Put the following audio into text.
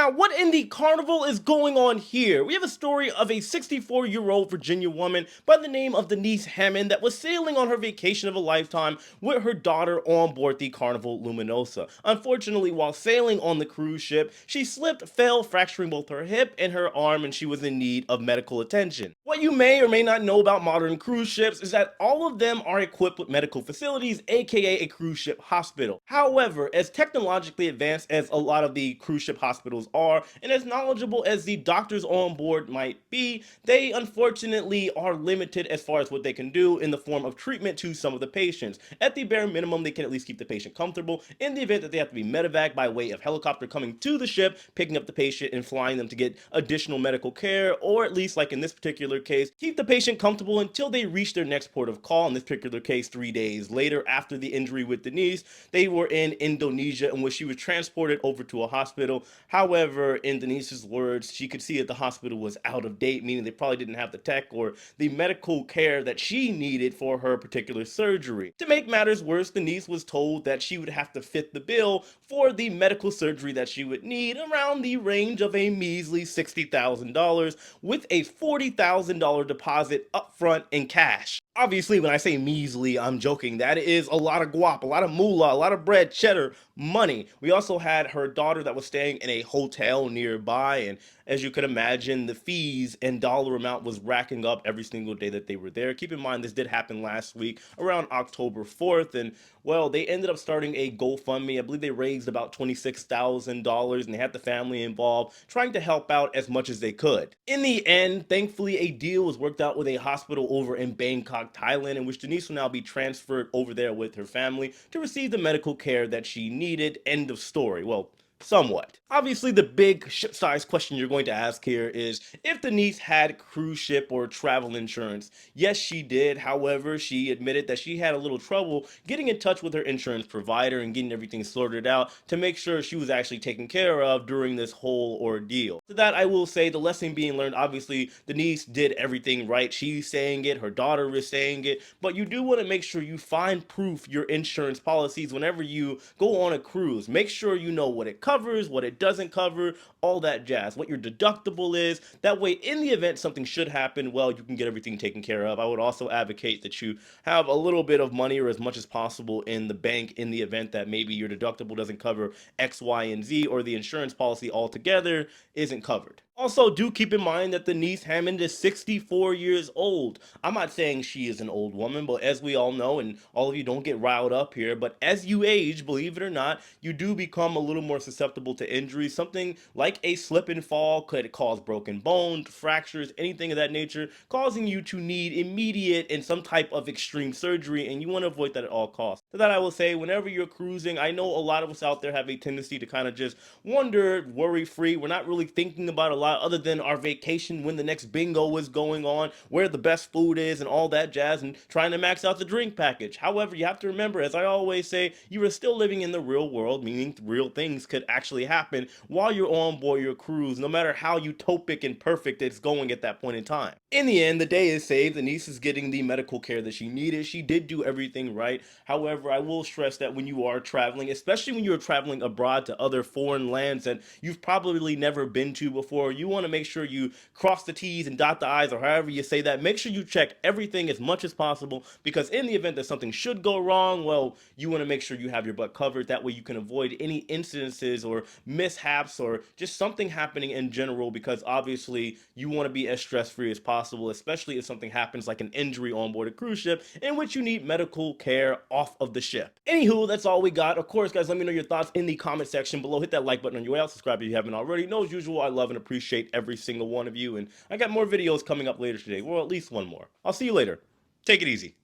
Now, what in the carnival is going on here? We have a story of a 64-year-old Virginia woman by the name of Denise Hammond that was sailing on her vacation of a lifetime with her daughter on board the Carnival Luminosa. Unfortunately, while sailing on the cruise ship, she slipped, fell, fracturing both her hip and her arm, and she was in need of medical attention. What you may or may not know about modern cruise ships is that all of them are equipped with medical facilities, aka a cruise ship hospital. However, as technologically advanced as a lot of the cruise ship hospitals are, and as knowledgeable as the doctors on board might be, they unfortunately are limited as far as what they can do in the form of treatment to some of the patients. At the bare minimum, they can at least keep the patient comfortable in the event that they have to be medevac by way of helicopter coming to the ship, picking up the patient and flying them to get additional medical care, or at least, like in this particular case, keep the patient comfortable until they reach their next port of call. In this particular case, 3 days later after the injury with Denise, they were in Indonesia, in which she was transported over to a hospital. However, in Denise's words, she could see that the hospital was out of date, meaning they probably didn't have the tech or the medical care that she needed for her particular surgery. To make matters worse, Denise was told that she would have to fit the bill for the medical surgery that she would need around the range of a measly $60,000 with a $40,000 deposit upfront in cash. Obviously, when I say measly, I'm joking. That is a lot of guap, a lot of moolah, a lot of bread, cheddar, money. We also had her daughter that was staying in a hotel nearby, and as you could imagine, the fees and dollar amount was racking up every single day that they were there. Keep in mind, this did happen last week around October 4th, and well, they ended up starting a GoFundMe. I believe they raised about $26,000, and they had the family involved, trying to help out as much as they could. In the end, thankfully, a deal was worked out with a hospital over in Bangkok, Thailand, in which Denise will now be transferred over there with her family to receive the medical care that she needed. End of story. Well, somewhat. Obviously, the big ship-sized question you're going to ask here is if Denise had cruise ship or travel insurance. Yes, she did. However, she admitted that she had a little trouble getting in touch with her insurance provider and getting everything sorted out to make sure she was actually taken care of during this whole ordeal. To that, I will say the lesson being learned, obviously, Denise did everything right. She's saying it, her daughter is saying it, but you do want to make sure you find proof your insurance policies whenever you go on a cruise. Make sure you know what it covers, what it doesn't cover, all that jazz, what your deductible is. That way, in the event something should happen, well, you can get everything taken care of. I would also advocate that you have a little bit of money or as much as possible in the bank in the event that maybe your deductible doesn't cover X, Y, and Z, or the insurance policy altogether isn't covered. Also, do keep in mind that Denise Hammond is 64 years old. I'm not saying she is an old woman, but as we all know, and all of you don't get riled up here, but as you age, believe it or not, you do become a little more susceptible to injuries. Something like a slip and fall could cause broken bones, fractures, anything of that nature, causing you to need immediate and some type of extreme surgery, and you want to avoid that at all costs. To that, I will say, whenever you're cruising, I know a lot of us out there have a tendency to kind of just wonder, worry free. We're not really thinking about a lot other than our vacation, when the next bingo is going on, where the best food is, and all that jazz, and trying to max out the drink package. However, you have to remember, as I always say, you are still living in the real world, meaning real things could actually happen while you're on board your cruise, no matter how utopic and perfect it's going at that point in time. In the end, the day is saved. Denise is getting the medical care that she needed. She did do everything right. However, I will stress that when you are traveling, especially when you're traveling abroad to other foreign lands that you've probably never been to before, you want to make sure you cross the T's and dot the I's, or however you say that. Make sure you check everything as much as possible, because in the event that something should go wrong, well, you want to make sure you have your butt covered. That way you can avoid any incidences or mishaps or just something happening in general, because obviously you want to be as stress-free as possible, especially if something happens like an injury on board a cruise ship in which you need medical care off of the ship. Anywho, that's all we got. Of course, guys, let me know your thoughts in the comment section below. Hit that like button on your way out. Subscribe if you haven't already. Know as usual, I love and appreciate every single one of you, and I got more videos coming up later today, or at least one more. I'll see you later. Take it easy.